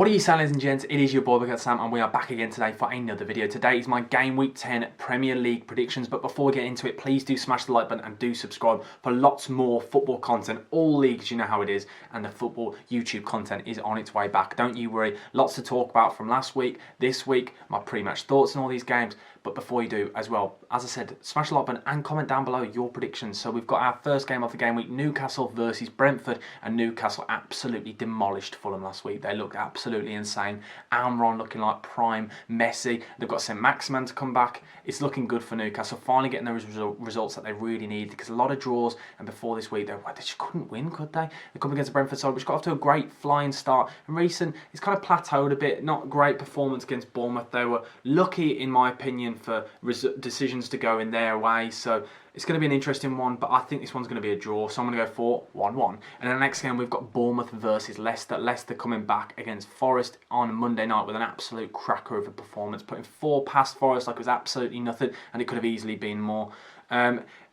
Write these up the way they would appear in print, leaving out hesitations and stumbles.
What are you saying, ladies and gents? It is your boy Sam, and we are back again today for another video. Today is my Game Week 10 Premier League predictions, but before we get into it, please do smash the like button and do subscribe for lots more football content. All leagues, you know how it is, and the football YouTube content is on its way back. Don't you worry, lots to talk about from last week, this week, my pre-match thoughts on all these games. But before you do, as well, as I said, smash the like button and comment down below your predictions. So we've got our first game of the game week, Newcastle versus Brentford, and Newcastle absolutely demolished Fulham last week. They looked absolutely insane. Almiron looking like prime Messi. They've got St. Maximan to come back. It's looking good for Newcastle, finally getting those results that they really need, because a lot of draws, and before this week, they just couldn't win, could they? They come against the Brentford side, which got off to a great flying start. And recent, it's kind of plateaued a bit. Not great performance against Bournemouth. They were lucky, in my opinion, for decisions to go in their way. So it's going to be an interesting one, but I think this one's going to be a draw. So I'm going to go for 1-1. And in the next game, we've got Bournemouth versus Leicester. Leicester coming back against Forest on Monday night with an absolute cracker of a performance, putting 4 past Forest like it was absolutely nothing, and it could have easily been more.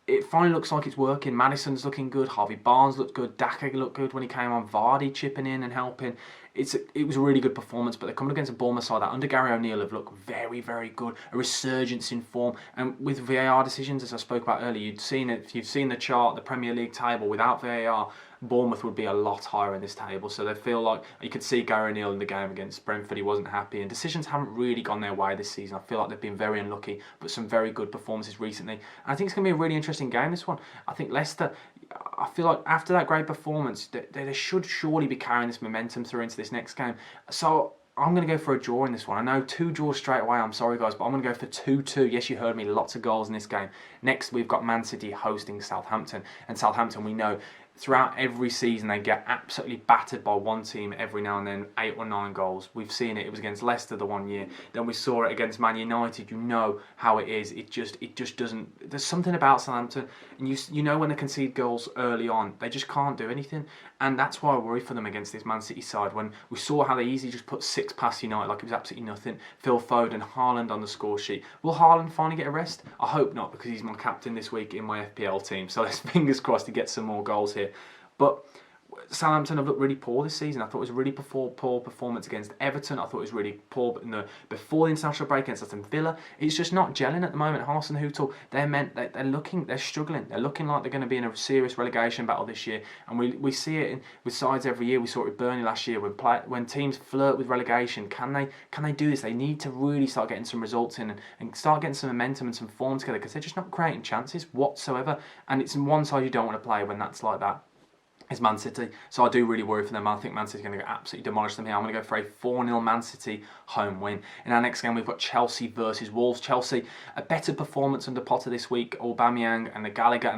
It finally looks like it's working. Maddison's looking good. Harvey Barnes looked good. Daka looked good when he came on. Vardy chipping in and helping. It was a really good performance, but they're coming against a Bournemouth side that under Gary O'Neill have looked very, very good. A resurgence in form. And with VAR decisions, as I spoke about earlier, you've seen it. If you've seen the chart, the Premier League table, without VAR, Bournemouth would be a lot higher in this table. So they feel like, you could see Gary O'Neill in the game against Brentford, he wasn't happy, and decisions haven't really gone their way this season. I feel like they've been very unlucky, but some very good performances recently. And I think it's going to be a really interesting game, this one. I think Leicester, I feel like after that great performance, they should surely be carrying this momentum through into this next game. So I'm going to go for a draw in this one. I know 2 draws straight away, I'm sorry guys, but I'm going to go for 2-2. Yes, you heard me, lots of goals in this game. Next, we've got Man City hosting Southampton. And Southampton, we know, throughout every season they get absolutely battered by one team every now and then, 8 or 9 goals. We've seen it. It was against Leicester the one year. Then we saw it against Man United. You know how it is. It just doesn't. There's something about Southampton, and you know when they concede goals early on, they just can't do anything. And that's why I worry for them against this Man City side. When we saw how they easily just put 6 past United like it was absolutely nothing. Phil Foden, Haaland on the score sheet. Will Haaland finally get a rest? I hope not, because he's my captain this week in my FPL team. So let's fingers crossed he gets some more goals here. But Southampton have looked really poor this season. I thought it was a really poor performance against Everton. I thought it was really poor before the international break against Aston Villa. It's just not gelling at the moment. Hasenhüttl, they're struggling. They're looking like they're going to be in a serious relegation battle this year. And we see it with sides every year. We saw it with Burnley last year. When teams flirt with relegation, can they do this? They need to really start getting some results in and start getting some momentum and some form together, because they're just not creating chances whatsoever. And it's one side you don't want to play when that's like that. Is Man City. So I do really worry for them. I think Man City's going to absolutely demolish them here. I'm going to go for a 4-0 Man City home win. In our next game, we've got Chelsea versus Wolves. Chelsea, a better performance under Potter this week. Aubameyang and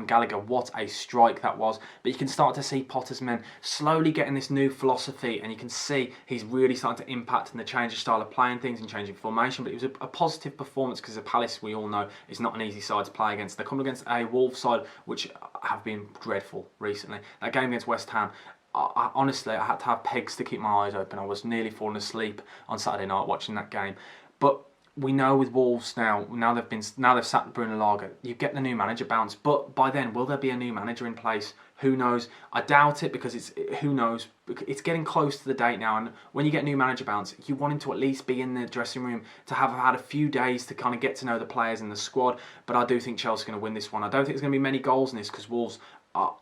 Gallagher, what a strike that was. But you can start to see Potter's men slowly getting this new philosophy, and you can see he's really starting to impact in the change of style of playing things and changing formation. But it was a positive performance, because the Palace, we all know, is not an easy side to play against. They're coming against a Wolves side which have been dreadful recently. That game against West Ham, honestly, I had to have pegs to keep my eyes open. I was nearly falling asleep on Saturday night watching that game. But we know with Wolves now they've sacked Bruno Lage, you get the new manager bounce. But by then, will there be a new manager in place? Who knows? I doubt it, because who knows? It's getting close to the date now, and when you get a new manager bounce, you want him to at least be in the dressing room, to have had a few days to kind of get to know the players in the squad. But I do think Chelsea are going to win this one. I don't think there's going to be many goals in this, because Wolves,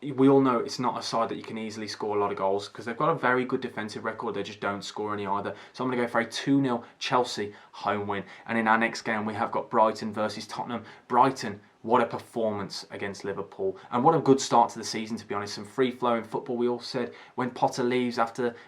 we all know it's not a side that you can easily score a lot of goals, because they've got a very good defensive record. They just don't score any either. So I'm going to go for a 2-0 Chelsea home win. And in our next game, we have got Brighton versus Tottenham. Brighton, what a performance against Liverpool, and what a good start to the season, to be honest. Some free-flowing football. We all said when Potter leaves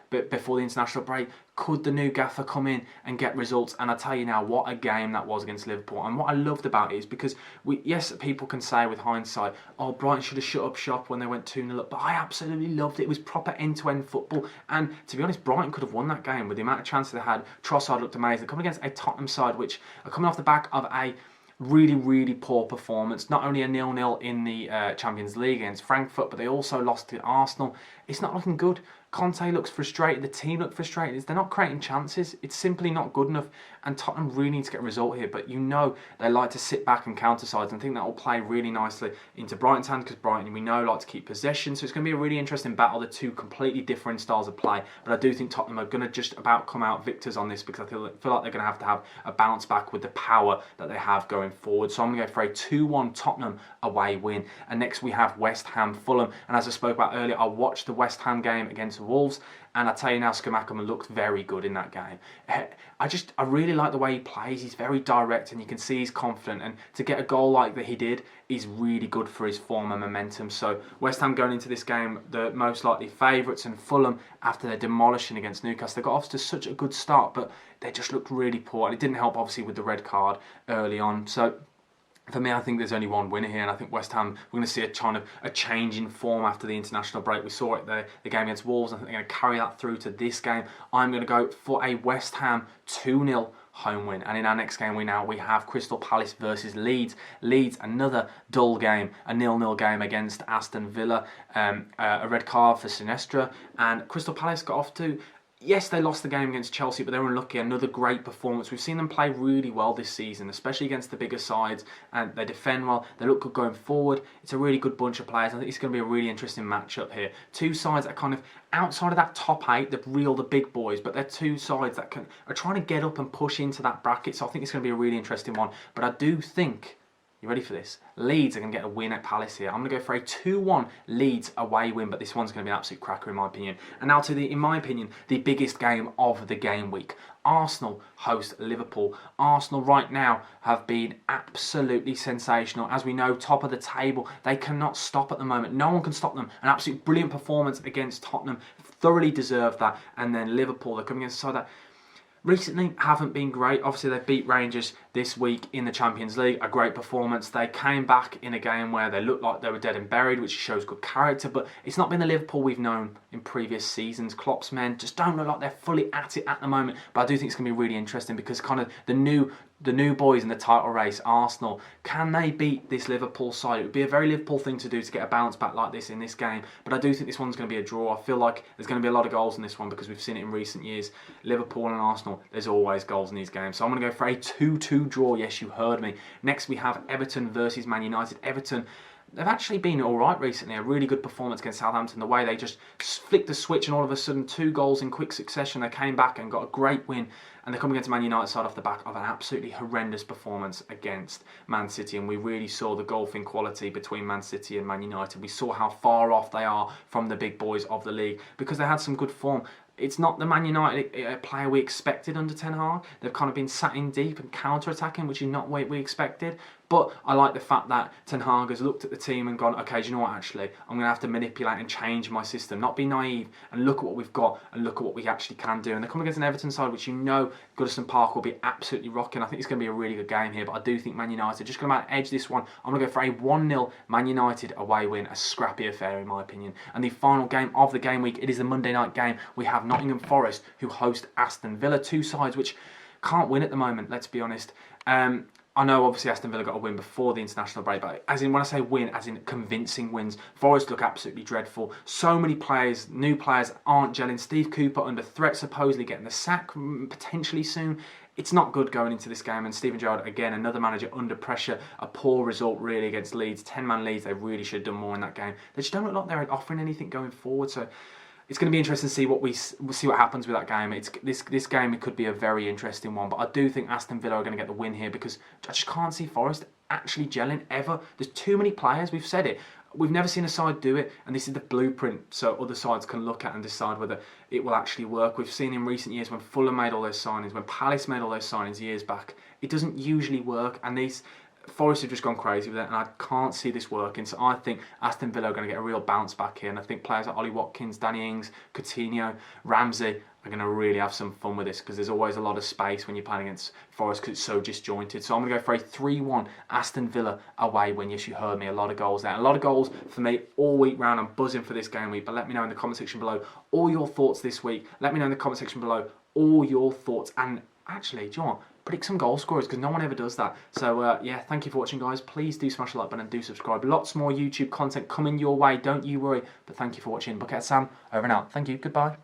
before the international break, could the new gaffer come in and get results? And I tell you now, what a game that was against Liverpool. And what I loved about it is, because yes, people can say with hindsight, oh, Brighton should have shut up shop when they went 2-0 up, but I absolutely loved it. It was proper end-to-end football, and to be honest, Brighton could have won that game with the amount of chances they had. Trossard looked amazing. They're coming against a Tottenham side which are coming off the back of a really, really poor performance. Not only a 0-0 in the Champions League against Frankfurt, but they also lost to Arsenal. it's not looking good. Conte looks frustrated, the team look frustrated. They're not creating chances. It's simply not good enough. And Tottenham really need to get a result here. But you know they like to sit back and counter sides. And I think that will play really nicely into Brighton's hand, because Brighton, we know, like to keep possession. So it's going to be a really interesting battle. The two completely different styles of play. But I do think Tottenham are going to just about come out victors on this, because I feel like they're going to have a bounce back with the power that they have going forward. So I'm going to go for a 2-1 Tottenham away win. And next we have West Ham Fulham. And as I spoke about earlier, I watched the West Ham game against the Wolves. And I tell you now, Scamacca looked very good in that game. I really like the way he plays. He's very direct, and you can see he's confident. And to get a goal like that he did is really good for his form and momentum. So West Ham going into this game, the most likely favourites, and Fulham, after their demolishing against Newcastle, they got off to such a good start, but they just looked really poor. And it didn't help, obviously, with the red card early on. So for me, I think there's only one winner here, and I think West Ham, we're going to see a change in form after the international break. We saw it there, the game against Wolves. I think they're going to carry that through to this game. I'm going to go for a West Ham 2-0 home win. And in our next game, we have Crystal Palace versus Leeds. Leeds, another dull game, a 0-0 game against Aston Villa. A red card for Sinestra, and Crystal Palace got off to... Yes, they lost the game against Chelsea, but they were unlucky. Another great performance. We've seen them play really well this season, especially against the bigger sides, and they defend well. They look good going forward. It's a really good bunch of players. I think it's going to be a really interesting matchup here. Two sides that are kind of outside of that top 8, the big boys, but they're two sides that are trying to get up and push into that bracket. So I think it's going to be a really interesting one. But I do think... You ready for this? Leeds are going to get a win at Palace here. I'm going to go for a 2-1 Leeds away win, but this one's going to be an absolute cracker in my opinion. And now to in my opinion, the biggest game of the game week. Arsenal host Liverpool. Arsenal right now have been absolutely sensational. As we know, top of the table. They cannot stop at the moment. No one can stop them. An absolute brilliant performance against Tottenham. Thoroughly deserved that. And then Liverpool, they're coming against a side that recently haven't been great. Obviously, they beat Rangers this week in the Champions League. A great performance. They came back in a game where they looked like they were dead and buried, which shows good character. But it's not been the Liverpool we've known in previous seasons. Klopp's men just don't look like they're fully at it at the moment. But I do think it's going to be really interesting, because kind of the new boys in the title race, Arsenal, can they beat this Liverpool side? It would be a very Liverpool thing to do to get a bounce back like this in this game. But I do think this one's going to be a draw. I feel like there's going to be a lot of goals in this one, because we've seen it in recent years. Liverpool and Arsenal, there's always goals in these games. So I'm going to go for a 2-2 draw. Yes, you heard me. Next we have Everton versus Man United. Everton, they've actually been all right recently. A really good performance against Southampton. The way they just flicked the switch, and all of a sudden 2 goals in quick succession. They came back and got a great win. And they're coming against Man United side off the back of an absolutely horrendous performance against Man City. And we really saw the golfing quality between Man City and Man United. We saw how far off they are from the big boys of the league, because they had some good form. It's not the Man United player we expected under Ten Hag. They've kind of been sat in deep and counter-attacking, which is not what we expected. But I like the fact that Ten Hag has looked at the team and gone, okay, do you know what, actually, I'm going to have to manipulate and change my system, not be naive, and look at what we've got and look at what we actually can do. And they're coming against an Everton side, which you know Goodison Park will be absolutely rocking. I think it's going to be a really good game here, but I do think Man United are just going to edge this one. I'm going to go for a 1-0 Man United away win, a scrappy affair in my opinion. And the final game of the game week, it is the Monday night game. We have Nottingham Forest, who host Aston Villa, two sides which can't win at the moment, let's be honest. I know obviously Aston Villa got a win before the international break, but as in when I say win, as in convincing wins. Forest look absolutely dreadful. So many players, new players aren't gelling. Steve Cooper under threat, supposedly getting the sack potentially soon. It's not good going into this game, and Steven Gerrard, again, another manager under pressure. A poor result really against Leeds. 10-man Leeds, they really should have done more in that game. They just don't look like they're offering anything going forward, so it's going to be interesting to see what happens with that game. This game, it could be a very interesting one, but I do think Aston Villa are going to get the win here, because I just can't see Forest actually gelling ever. There's too many players. We've said it. We've never seen a side do it, and this is the blueprint so other sides can look at and decide whether it will actually work. We've seen in recent years when Fulham made all those signings, when Palace made all those signings years back, it doesn't usually work, and these Forest have just gone crazy with it, and I can't see this working. So I think Aston Villa are going to get a real bounce back here, and I think players like Ollie Watkins, Danny Ings, Coutinho, Ramsey are going to really have some fun with this, because there's always a lot of space when you're playing against Forest because it's so disjointed. So I'm going to go for a 3-1 Aston Villa away win. Yes, you heard me, a lot of goals there. A lot of goals for me all week round. I'm buzzing for this game week, but let me know in the comment section below all your thoughts this week. Let me know in the comment section below all your thoughts, and actually, do you know what? predict some goal scorers, because no one ever does that. So yeah, thank you for watching, guys. Please do smash the like button and do subscribe. Lots more YouTube content coming your way, don't you worry. But thank you for watching. Bucket Sam, over and out. Thank you. Goodbye.